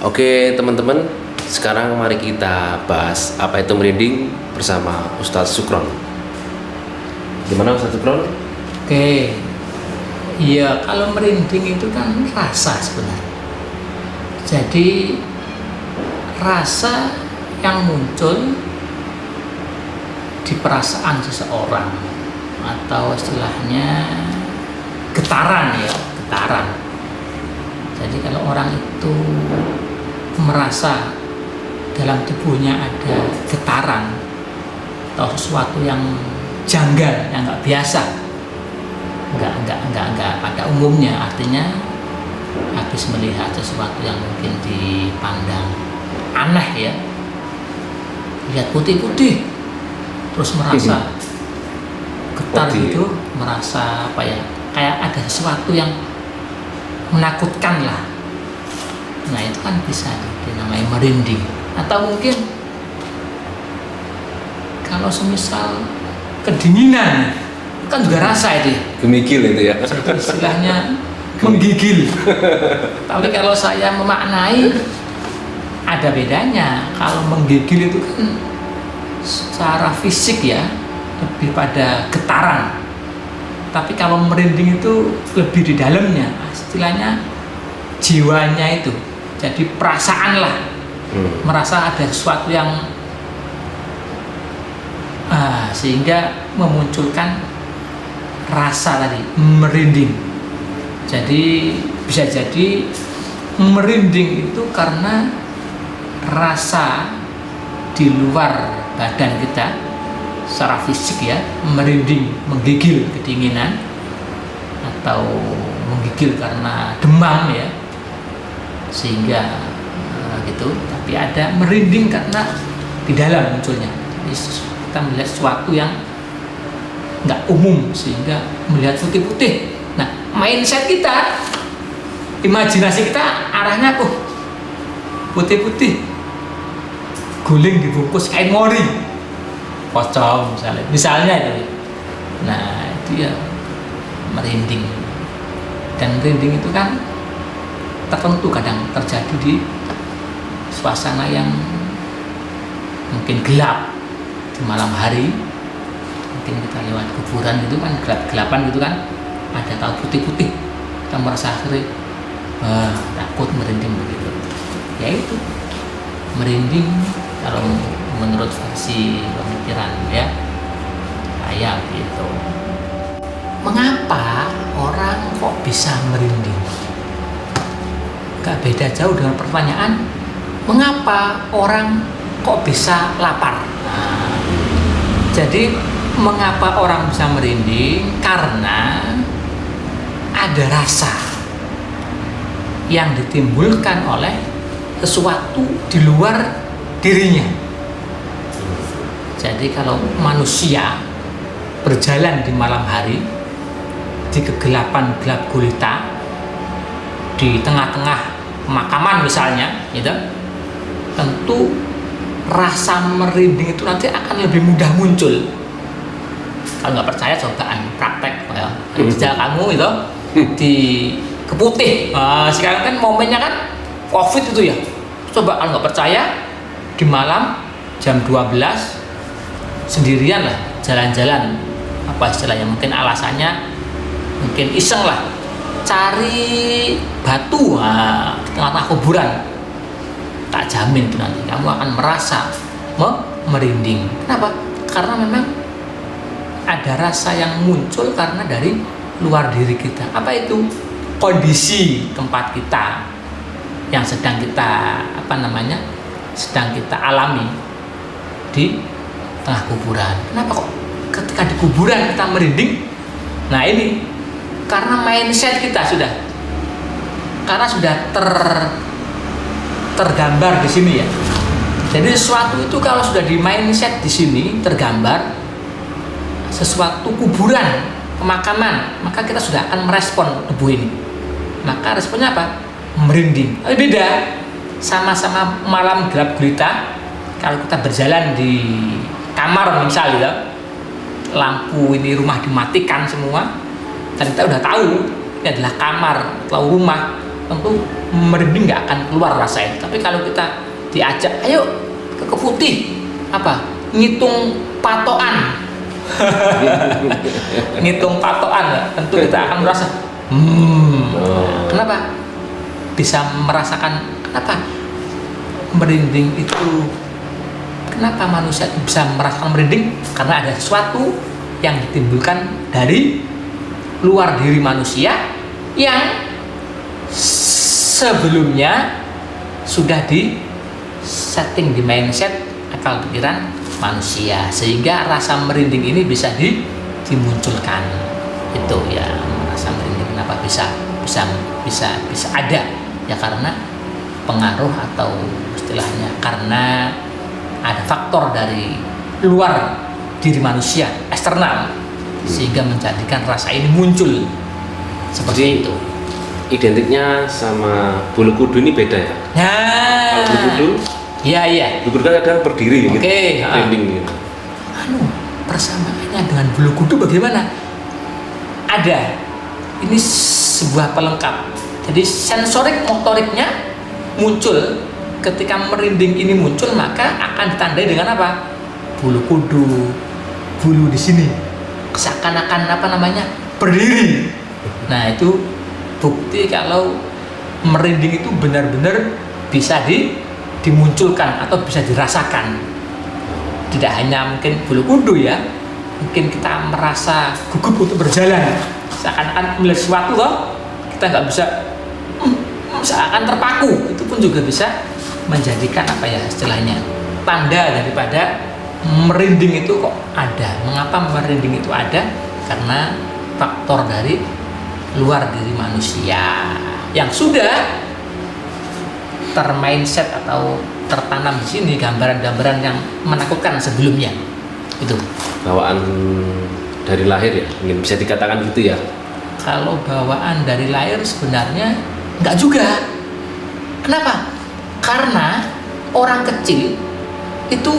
Oke teman-teman, sekarang mari kita bahas apa itu merinding bersama Ustadz Sukron. Gimana Ustadz Sukron? Oke, iya kalau merinding itu kan rasa sebenarnya. Jadi rasa yang muncul di perasaan seseorang atau istilahnya getaran ya, getaran. Jadi kalau orang itu merasa dalam tubuhnya ada getaran atau sesuatu yang janggal, yang nggak biasa, nggak pada umumnya, artinya habis melihat sesuatu yang mungkin dipandang aneh ya, lihat putih-putih terus merasa getar gitu, merasa apa ya, kayak ada sesuatu yang menakutkan lah. Nah itu kan bisa dinamai merinding. Atau mungkin kalau semisal kedinginan kan juga rasa itu ya, Gemigil itu ya. jadi istilahnya menggigil. Tapi kalau saya memaknai ada bedanya. Kalau menggigil itu kan secara fisik ya, lebih pada getaran. Tapi kalau merinding itu lebih di dalamnya, istilahnya jiwanya itu. Jadi perasaan lah, merasa ada sesuatu yang sehingga memunculkan rasa tadi, merinding. Jadi bisa jadi merinding itu karena rasa di luar badan kita secara fisik ya, merinding, menggigil kedinginan atau menggigil karena demam ya, sehingga gitu. Tapi ada merinding karena di dalam munculnya. Jadi kita melihat sesuatu yang nggak umum sehingga melihat putih-putih. Nah, mindset kita, imajinasi kita arahnya putih-putih, guling dibungkus kain mori, pocong misalnya itu. Nah itu ya merinding. Dan merinding itu kan tertentu kadang terjadi di suasana yang mungkin gelap di malam hari. Mungkin kita lewat kuburan gitu kan, gelap-gelapan gitu kan, ada tahu putih-putih, kita merasa akhirnya takut, merinding begitu. Ya itu merinding kalau menurut versi pemikiran ya saya gitu. Mengapa orang kok bisa merinding? Gak beda jauh dengan pertanyaan mengapa orang kok bisa lapar. Nah, jadi mengapa orang bisa merinding? Karena ada rasa yang ditimbulkan oleh sesuatu di luar dirinya. Jadi kalau manusia berjalan di malam hari di kegelapan gelap gulita di tengah-tengah pemakaman misalnya gitu, tentu rasa merinding itu nanti akan lebih mudah muncul. Kalau nggak percaya cobaan praktek ya, sejak kamu itu di keputih. Sekarang kan momennya kan COVID itu ya. Coba kalau nggak percaya di malam jam 12 sendirian lah jalan-jalan, apa istilahnya, mungkin alasannya mungkin iseng lah, cari batu di tengah-tengah kuburan, tak jamin tuh nanti kamu akan merasa merinding. Kenapa? Karena memang ada rasa yang muncul karena dari luar diri kita. Apa itu? Kondisi tempat kita yang sedang kita sedang kita alami di tengah kuburan. Kenapa kok ketika di kuburan kita merinding? Nah ini karena mindset kita sudah tergambar di sini ya. Jadi sesuatu itu kalau sudah di mindset di sini tergambar, sesuatu kuburan, pemakaman, maka kita sudah akan merespon tubuh ini. Maka responnya apa? Merinding. Tapi beda sama-sama malam gelap gulita. Kalau kita berjalan di kamar misalnya, lampu ini rumah dimatikan semua, dan kita udah tahu ini adalah kamar atau rumah tentu merinding nggak akan keluar rasa itu. Tapi kalau kita diajak, ayo ke Keputih, apa? Ngitung patokan, ngitung patokan, tentu kita akan merasa, kenapa? Bisa merasakan kenapa merinding itu? Kenapa manusia bisa merasakan merinding? Karena ada sesuatu yang ditimbulkan dari luar diri manusia yang sebelumnya sudah di setting di mindset akal pikiran manusia, sehingga rasa merinding ini bisa dimunculkan. Itu ya, rasa merinding kenapa bisa ada ya, karena pengaruh atau istilahnya karena ada faktor dari luar diri manusia, eksternal, sehingga menjadikan rasa ini muncul seperti itu. Identiknya sama bulu kudu ini beda ya? Kalau bulu kudu, iya. bulu kudu kan kadang berdiri gitu, Oke, trending gitu. Persamaannya dengan bulu kudu bagaimana? Ada, ini sebuah pelengkap. Jadi sensorik motoriknya muncul ketika merinding ini muncul, maka akan ditandai dengan apa? Bulu kudu, bulu di sini seakan-akan berdiri. Nah, itu bukti kalau merinding itu benar-benar bisa dimunculkan atau bisa dirasakan. Tidak hanya mungkin bulu kudu ya, mungkin kita merasa gugup untuk berjalan, seakan-akan melihat sesuatu loh, kita nggak bisa, seakan terpaku. Itu pun juga bisa menjadikan istilahnya tanda daripada merinding itu kok ada. Mengapa merinding itu ada? Karena faktor dari luar diri manusia yang sudah termindset atau tertanam di sini, gambaran-gambaran yang menakutkan sebelumnya. Itu bawaan dari lahir ya, mungkin bisa dikatakan gitu ya. Kalau bawaan dari lahir sebenarnya enggak juga. Kenapa? Karena orang kecil itu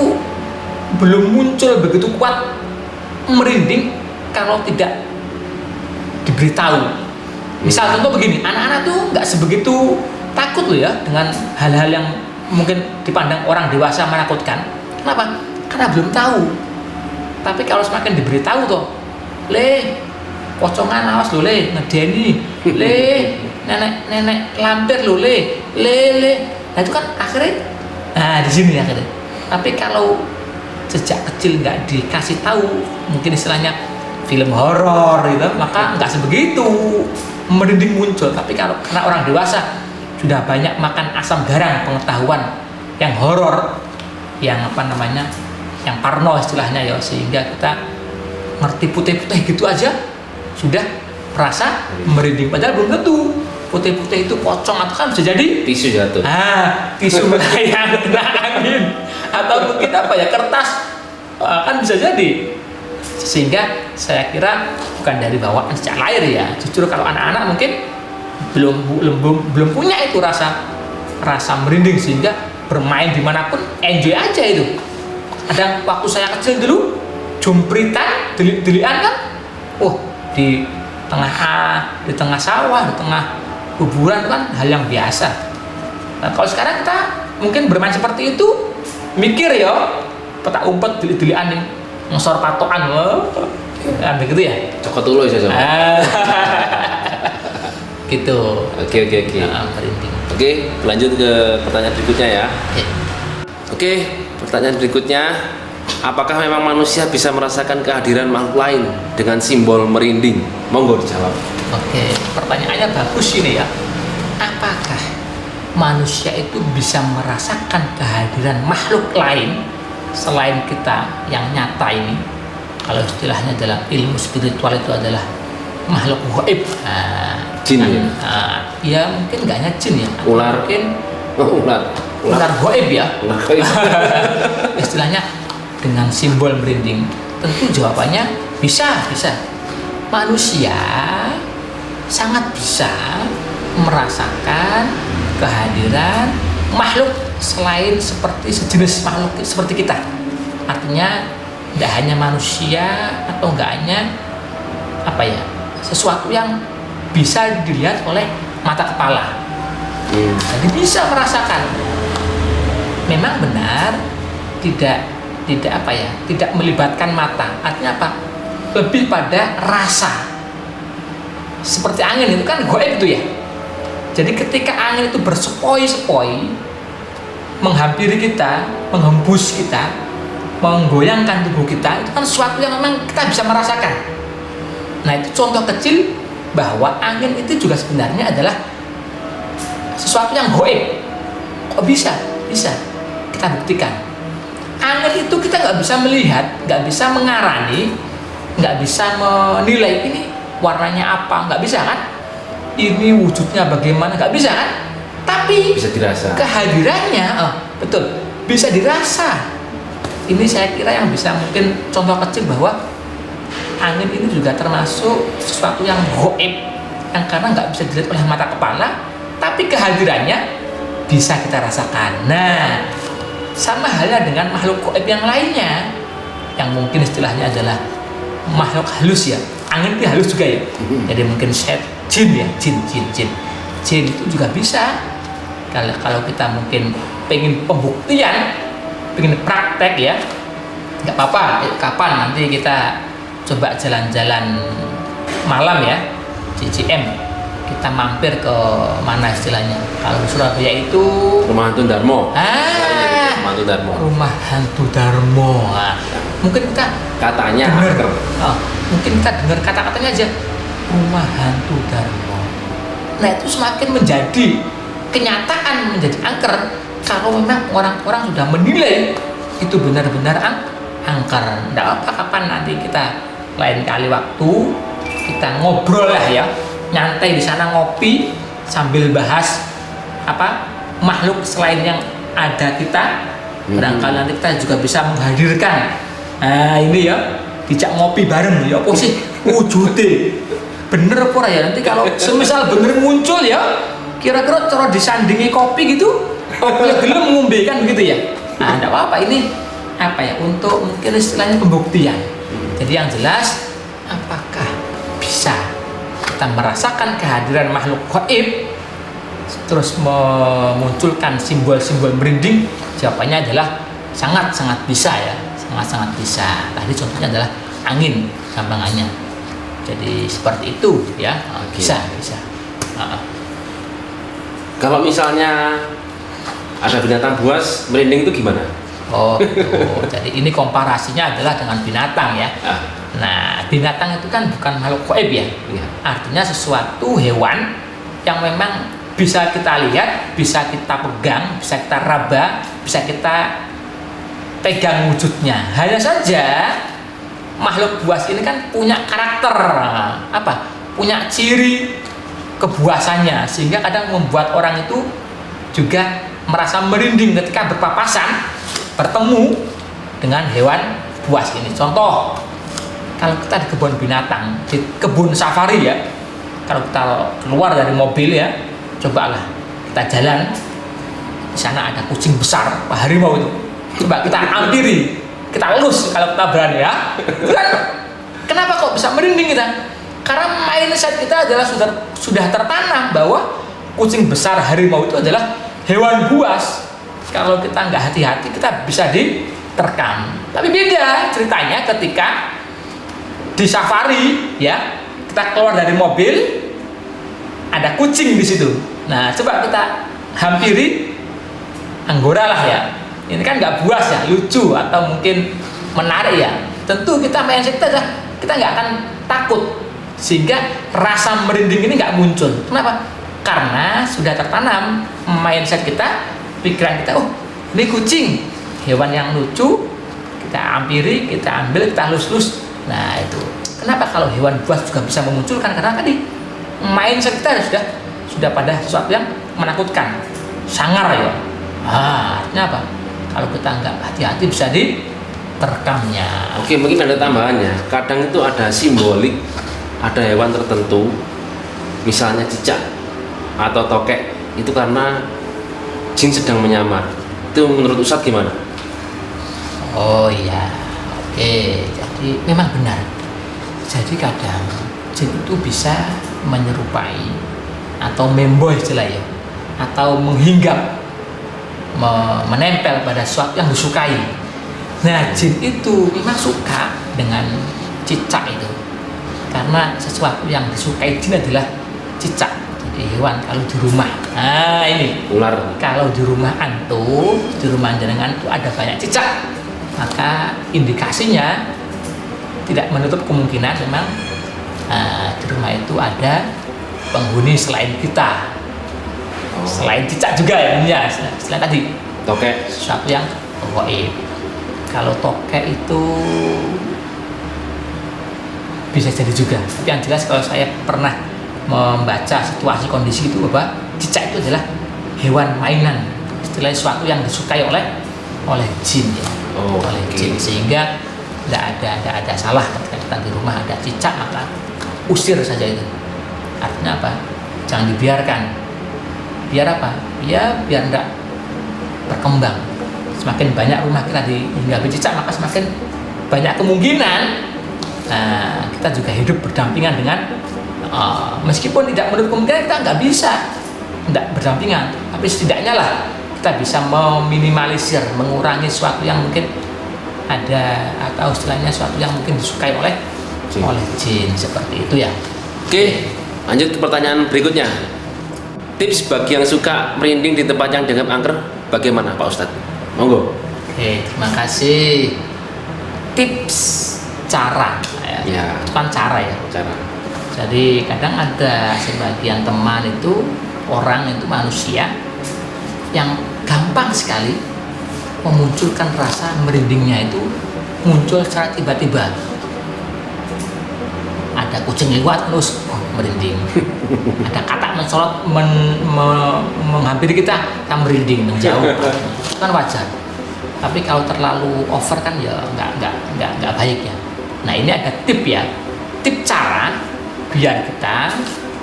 belum muncul begitu kuat merinding kalau tidak diberitahu. Misal contoh begini, anak-anak tuh nggak sebegitu takut loh ya dengan hal-hal yang mungkin dipandang orang dewasa menakutkan. Kenapa? Karena belum tahu. Tapi kalau semakin diberitahu tuh, pocongan awas lo ngedeni, nenek lampir lo nah itu kan akhirnya, di sini akhirnya. Tapi kalau sejak kecil nggak dikasih tahu, mungkin istilahnya film horor gitu, maka nggak sebegitu merinding muncul. Tapi kalau karena orang dewasa sudah banyak makan asam garam pengetahuan yang horor, yang yang parno istilahnya ya, sehingga kita ngerti putih-putih gitu aja sudah merasa merinding. Padahal belum tentu putih-putih itu pocong, atau kan bisa jadi tisu jatuh. Tisu yang kena angin, atau mungkin kertas, kan bisa jadi. Sehingga saya kira bukan dari bawaan sejak lahir ya. Justru kalau anak-anak mungkin belum punya itu rasa merinding, sehingga bermain dimanapun enjoy aja itu. Ada waktu saya kecil dulu jumpritan, delik-delikan kan, di tengah sawah, di tengah kuburan, itu kan hal yang biasa. Nah, kalau sekarang kita mungkin bermain seperti itu, mikir ya, petak umpet, delik-delikan yang ngesor patokan, begitu ya. Cokot dulu ya, Gitu. Oke. Oke, lanjut ke pertanyaan berikutnya ya. Oke, pertanyaan berikutnya, apakah memang manusia bisa merasakan kehadiran makhluk lain dengan simbol merinding? Monggo dijawab. Oke, pertanyaannya bagus ini ya. Apakah manusia itu bisa merasakan kehadiran makhluk lain selain kita yang nyata ini? Kalau istilahnya dalam ilmu spiritual itu adalah makhluk gaib. Jin ya? Ya mungkin nggak hanya jin ya. Ular. Mungkin ular gaib ya. Ular gaib. Istilahnya dengan simbol merinding. Tentu jawabannya bisa. Manusia sangat bisa merasakan kehadiran makhluk selain sejenis makhluk seperti kita. Artinya tidak hanya manusia atau nggak hanya sesuatu yang bisa dilihat oleh mata kepala. Jadi bisa merasakan. Memang benar tidak tidak melibatkan mata. Artinya apa? Lebih pada rasa. Seperti angin itu kan goib itu ya. Jadi ketika angin itu bersepoi-sepoi menghampiri kita, menghembus kita, menggoyangkan tubuh kita, itu kan sesuatu yang memang kita bisa merasakan. Nah, itu contoh kecil bahwa angin itu juga sebenarnya adalah sesuatu yang goib. Kok bisa? Bisa. Kita buktikan. Angin itu kita nggak bisa melihat, nggak bisa mengarani, nggak bisa menilai ini warnanya apa, nggak bisa kan? Ini wujudnya bagaimana, nggak bisa kan? Tapi bisa dirasa. Kehadirannya, betul, bisa dirasa. Ini saya kira yang bisa mungkin contoh kecil bahwa angin ini juga termasuk sesuatu yang goib, yang karena nggak bisa dilihat oleh mata kepala, tapi kehadirannya bisa kita rasakan. Nah, sama halnya dengan makhluk goib yang lainnya, yang mungkin istilahnya adalah makhluk halus ya. Angin itu halus juga ya. Jadi mungkin jin ya, jin itu juga bisa. Kalau kita mungkin pengen pembuktian, pengen praktek ya, nggak apa-apa. Kapan nanti kita coba jalan-jalan malam ya, CCM. Kita mampir ke mana istilahnya? Kalau di Surabaya itu Rumah Hantu Darmo. Rumah Hantu Darmo. Rumah Hantu Darmo. Nah, mungkin kita Katanya dengar, mungkin kita dengar kata-katanya aja, Rumah Hantu Darmo. Nah, itu semakin menjadi kenyataan, menjadi angker kalau memang orang-orang sudah menilai itu benar-benar angker. Nggak apa kapan nanti kita lain kali waktu kita ngobrol lah ya, nyantai di sana ngopi sambil bahas apa makhluk selain yang ada kita. Barangkali nanti kita juga bisa menghadirkan. Nah ini ya, dijak ngopi bareng ya. Apa sih wujudnya? Bener apa ya nanti kalau semisal bener muncul ya, kira-kira cara disandingi kopi gitu, ya gelem ngombe kan gitu ya. Nah, enggak apa-apa, ini apa ya, untuk mungkin istilahnya pembuktian. Jadi yang jelas, apakah bisa kita merasakan kehadiran makhluk gaib terus memunculkan simbol-simbol merinding? Jawabannya adalah sangat-sangat bisa ya, sangat-sangat bisa. Tadi contohnya adalah angin gampangannya. Jadi seperti itu ya. Bisa. Kalau misalnya ada binatang buas merinding itu gimana? Oh gitu. Jadi ini komparasinya adalah dengan binatang ya. Nah, binatang itu kan bukan makhluk gaib ya. Artinya sesuatu hewan yang memang bisa kita lihat, bisa kita pegang, bisa kita raba, bisa kita pegang wujudnya. Hanya saja makhluk buas ini kan punya karakter apa? Punya ciri kebuasannya, sehingga kadang membuat orang itu juga merasa merinding ketika berpapasan, bertemu dengan hewan buas ini. Contoh, kalau kita di kebun binatang, di kebun safari ya, kalau kita keluar dari mobil ya, cobalah kita jalan, di sana ada kucing besar, Pak Harimau itu. Coba kita hampiri, kita elus kalau kita berani ya. Kan, kenapa kok bisa merinding kita? Karena mindset kita adalah sudah tertanam bahwa kucing besar harimau itu adalah hewan buas. Kalau kita nggak hati-hati, kita bisa diterkam. Tapi beda ceritanya ketika di safari ya, kita keluar dari mobil, ada kucing di situ. Nah, coba kita hampiri, anggora lah ya. Ini kan nggak buas ya, lucu atau mungkin menarik ya. Tentu kita mindset kita nggak akan takut, sehingga rasa merinding ini nggak muncul. Kenapa? Karena sudah tertanam mindset kita, pikiran kita, oh ini kucing, hewan yang lucu, kita hampiri, kita ambil, kita lus-lus. Nah itu. Kenapa kalau hewan buas juga bisa memunculkan? Karena tadi mindset kita sudah pada sesuatu yang menakutkan, sangar ya. Artinya apa? Kalau kita nggak hati-hati bisa diterkamnya. Oke, mungkin ada tambahannya. Kadang itu ada simbolik, ada hewan tertentu, misalnya cicak atau tokek, itu karena jin sedang menyamar. Itu menurut Ustadz gimana? Oh iya, oke. Jadi memang benar. Jadi kadang jin itu bisa menyerupai atau memboy istilah ya, atau menghinggap, menempel pada sesuatu yang disukai. Nah, jin itu memang suka dengan cicak itu, karena sesuatu yang disukai jin adalah cicak. Jadi hewan kalau di rumah, nah ini Ular. kalau di rumah antum, di rumah jenengan itu ada banyak cicak, maka indikasinya tidak menutup kemungkinan memang di rumah itu ada penghuni selain kita. Selain cicak juga ya, selain tadi Tokek. sesuatu yang gaib. Kalau tokek itu bisa jadi juga, tapi yang jelas kalau saya pernah membaca situasi kondisi itu bahwa cicak itu adalah hewan mainan, istilahnya sesuatu yang disukai oleh jin ya. Oleh jin, sehingga tidak ada salah ketika kita di rumah ada cicak, maka usir saja itu. Artinya apa? Jangan dibiarkan. Biar apa? Ya biar tidak berkembang. Semakin banyak rumah kita dihinggapi cicak, maka semakin banyak kemungkinan kita juga hidup berdampingan dengan meskipun tidak menutup kemungkinan kita nggak bisa tidak berdampingan, tapi setidaknya lah kita bisa meminimalisir, mengurangi sesuatu yang mungkin ada, atau istilahnya sesuatu yang mungkin disukai oleh jin seperti itu ya. Oke, lanjut ke pertanyaan berikutnya. Tips bagi yang suka merinding di tempat yang dianggap angker bagaimana Pak Ustadz? Monggo. Oke, terima kasih. Tips cara Ya. itu kan cara ya. Cara. Jadi kadang ada sebagian teman itu, orang itu manusia yang gampang sekali memunculkan rasa merindingnya itu muncul secara tiba-tiba. Ada kucing lewat terus merinding. Ada katak mencolot menghampiri kita merinding menjauh. Itu kan wajar. Tapi kalau terlalu over kan ya nggak baik ya. Nah, ini ada tip ya. Tip cara biar kita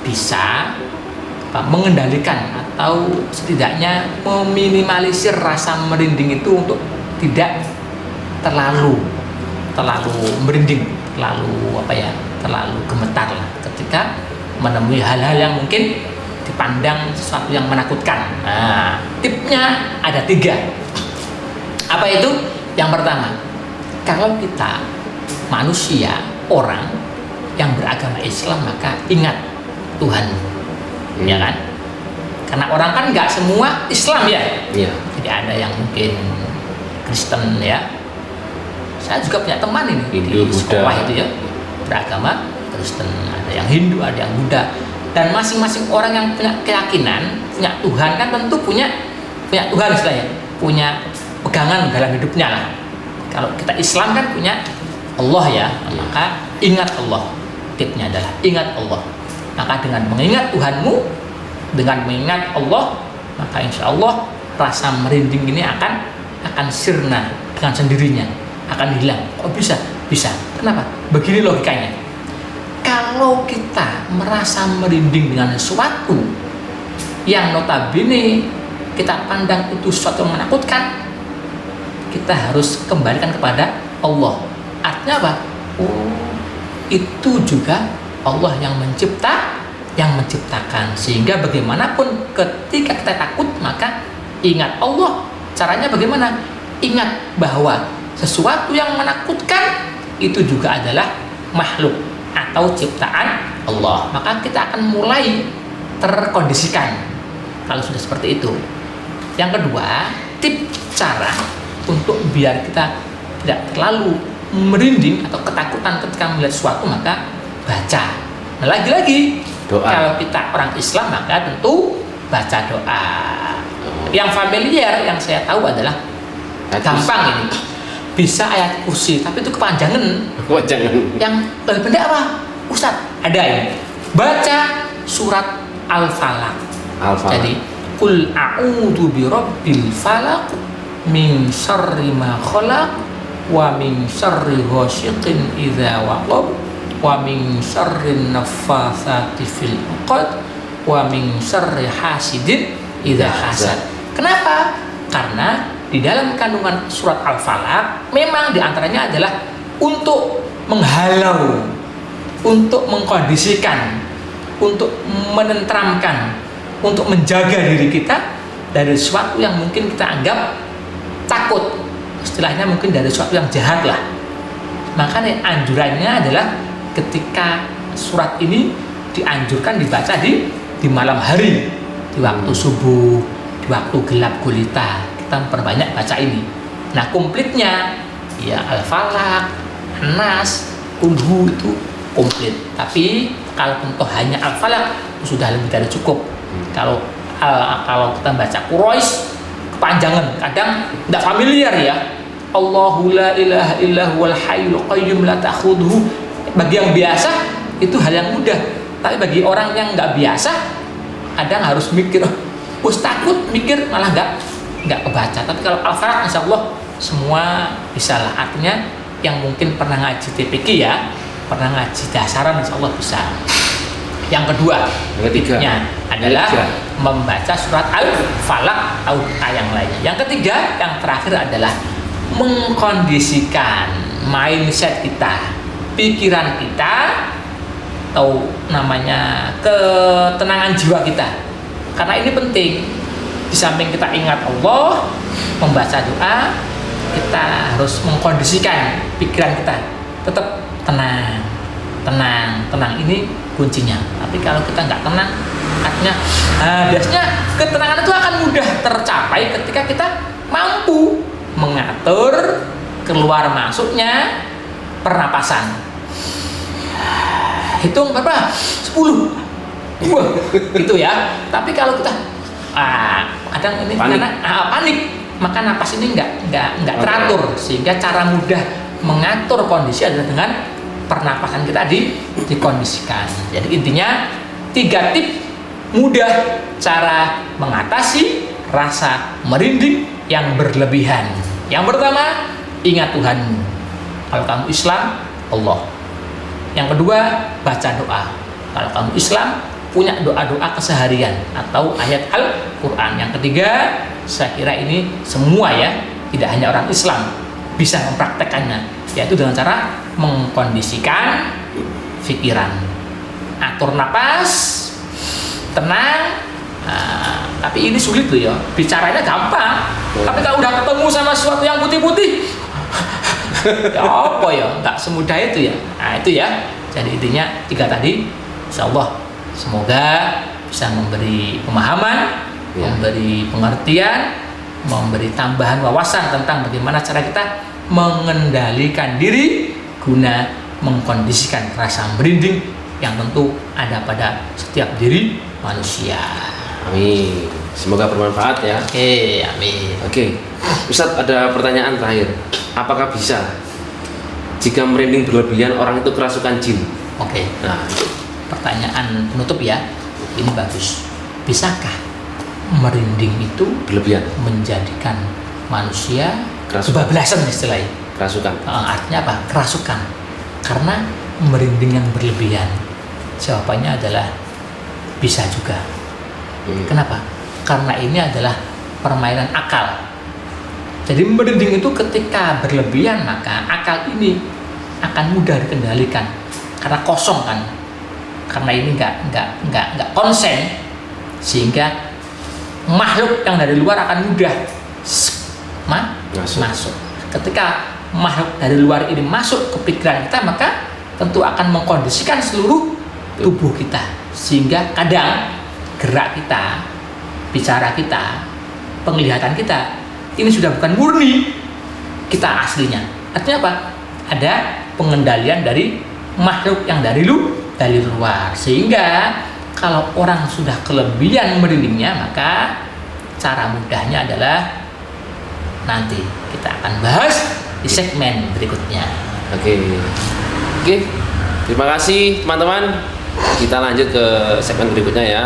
bisa mengendalikan atau setidaknya meminimalisir rasa merinding itu untuk tidak terlalu merinding, terlalu gemetar lah ketika menemui hal-hal yang mungkin dipandang sesuatu yang menakutkan. Nah, tipnya ada 3. Apa itu? Yang pertama, kalau kita manusia, orang yang beragama Islam, maka ingat Tuhan, ya kan? Karena orang kan nggak semua Islam ya. Iya. Tidak ada yang mungkin Kristen ya. Saya juga punya teman ini Hindu, di sekolah Buddha. itu ya, beragama Kristen, ada yang Hindu, ada yang Buddha, dan masing-masing orang yang punya keyakinan, punya Tuhan kan tentu punya Tuhan istilahnya, punya pegangan dalam hidupnya lah. Kalau kita Islam kan punya Allah ya, maka ingat Allah. Tipnya adalah ingat Allah. Maka dengan mengingat Tuhanmu, dengan mengingat Allah, maka insya Allah rasa merinding ini akan sirna dengan sendirinya, akan hilang. Oh bisa. Kenapa? Begini logikanya. Kalau kita merasa merinding dengan sesuatu yang notabene kita pandang itu sesuatu yang menakutkan, kita harus kembalikan kepada Allah. Artinya apa? Oh, itu juga Allah yang menciptakan, sehingga bagaimanapun ketika kita takut, maka ingat Allah. Caranya bagaimana? Ingat bahwa sesuatu yang menakutkan itu juga adalah makhluk atau ciptaan Allah. Maka kita akan mulai terkondisikan kalau sudah seperti itu. Yang kedua, tip cara untuk biar kita tidak terlalu merinding atau ketakutan ketika melihat sesuatu, maka baca. Nah, lagi-lagi Doa. kalau kita orang Islam, maka tentu baca doa. Yang familiar yang saya tahu adalah gampang ini, bisa ayat kursi, tapi itu kepanjangan. Yang lebih pendek apa? Ustaz, ada ini. Baca surat Al-Falaq. Jadi Qul a'udzu birabbil falaq min syarri ma khalaq wa min syarri ghasiqin idza waqab wa min syarri naffatsati fil 'uqad wa min syarri hasidin idza hasad. Kenapa? Karena di dalam kandungan surat Al-Falaq memang diantaranya adalah untuk menghalau, untuk mengkondisikan, untuk menenteramkan untuk menjaga diri kita dari sesuatu yang mungkin kita anggap takut, istilahnya mungkin dari sesuatu yang jahat lah. Makanya anjurannya adalah ketika surat ini dianjurkan dibaca di malam hari, di waktu subuh, di waktu gelap gulita, kita memperbanyak baca ini. Nah komplitnya ya Al-Falaq, An-Nas, Qul itu komplit. Tapi kalau contoh hanya Al-Falaq sudah lebih dari cukup. Kalau kita baca Quraisy kepanjangan, kadang tidak familiar ya. Allahu la ilaha illa huwal hayyul qayyum la ta'khudhuhu. Bagi yang biasa itu hal yang mudah. Tapi bagi orang yang nggak biasa, kadang harus mikir, takut mikir malah nggak kebaca. Tapi kalau Al-Falaq insya Allah semua bisa lah. Artinya yang mungkin pernah ngaji TPQ ya, pernah ngaji dasaran insya Allah bisa. Yang kedua, yang adalah membaca surat Al-Falaq atau yang lainnya. Yang ketiga, yang terakhir adalah mengkondisikan mindset kita, pikiran kita, atau namanya ketenangan jiwa kita. Karena ini penting. Di samping kita ingat Allah, membaca doa, kita harus mengkondisikan pikiran kita tetap tenang. Ini kuncinya. Tapi kalau kita nggak tenang, artinya biasanya ketenangan itu akan mudah tercapai ketika kita mampu mengatur keluar masuknya pernapasan. Hitung berapa? 10. Gitu ya. Tapi kalau kita kadang ini panik. Karena panik, maka napas ini nggak teratur, sehingga cara mudah mengatur kondisi adalah dengan pernapasan kita dikondisikan. Jadi intinya 3 tips mudah cara mengatasi rasa merinding yang berlebihan. Yang pertama, ingat Tuhanmu. Kalau kamu Islam, Allah. Yang kedua, baca doa. Kalau kamu Islam, punya doa-doa keseharian atau ayat Al-Quran. Yang ketiga, saya kira ini semua ya, tidak hanya orang Islam bisa mempraktekannya, yaitu dengan cara mengkondisikan pikiran, atur napas, tenang. Tapi ini sulit loh ya, bicaranya gampang, tapi kalau udah ketemu sama sesuatu yang putih-putih ya apa ya, nggak semudah itu ya. Nah itu ya, jadi intinya 3 tadi, insya Allah semoga bisa memberi pemahaman, memberi pengertian, memberi tambahan wawasan tentang bagaimana cara kita mengendalikan diri guna mengkondisikan rasa merinding yang tentu ada pada setiap diri manusia. Amin. Semoga bermanfaat ya. Oke, amin. Oke, Ustadz, ada pertanyaan terakhir. Apakah bisa jika merinding berlebihan orang itu kerasukan jin? Oke. Nah, pertanyaan penutup ya. Ini bagus. Bisakah merinding itu berlebihan menjadikan manusia kerasukan? kebablasan istilahnya? Kerasukan. Artinya apa? Kerasukan. Karena merinding yang berlebihan. Jawabannya adalah bisa juga. Kenapa? Karena ini adalah permainan akal. Jadi merinding itu ketika berlebihan, maka akal ini akan mudah dikendalikan karena kosong kan. Karena ini nggak konsen, sehingga makhluk yang dari luar akan mudah masuk. Ketika makhluk dari luar ini masuk ke pikiran kita, maka tentu akan mengkondisikan seluruh tubuh kita, sehingga kadang gerak kita, bicara kita, penglihatan kita ini sudah bukan murni kita aslinya. Artinya apa? Ada pengendalian dari makhluk yang dari luar, sehingga kalau orang sudah kelebihan merindingnya, maka cara mudahnya adalah nanti kita akan bahas di segmen berikutnya. Oke, terima kasih teman-teman. Kita lanjut ke segmen berikutnya ya.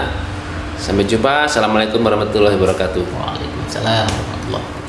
Sampai jumpa. Assalamualaikum warahmatullahi wabarakatuh. Waalaikumsalam warahmatullahi wabarakatuh.